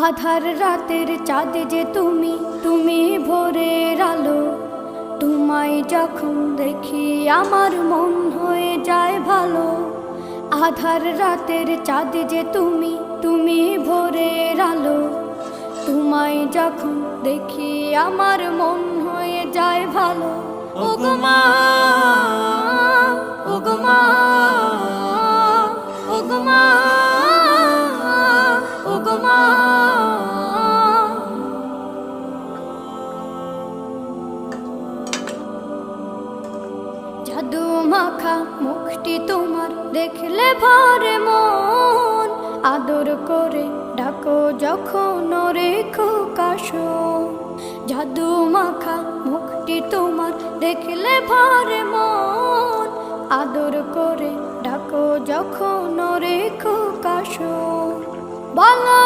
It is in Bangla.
আধার রাতের চাঁদ যে তুমি, তুমি ভোরের আলো। তোমায় যখন দেখি আমার মন হয়ে যায় ভালো। আধার রাতের চাঁদ যে তুমি, তুমি ভোরের আলো। তোমায় যখন দেখি আমার মন হয়ে যায় ভালো। ওগো মা, ওগো মা, ওগো মা, ওগো মা। জাদু মাখা মুখটি তোমার দেখলে ভরে মন। আদর করে ডাকো যখন রেখো কাশন। জাদু মাখা মুখটি তোমার দেখলে ভরে মন। আদর করে ডাকো যখন রেখো কাশন। বলো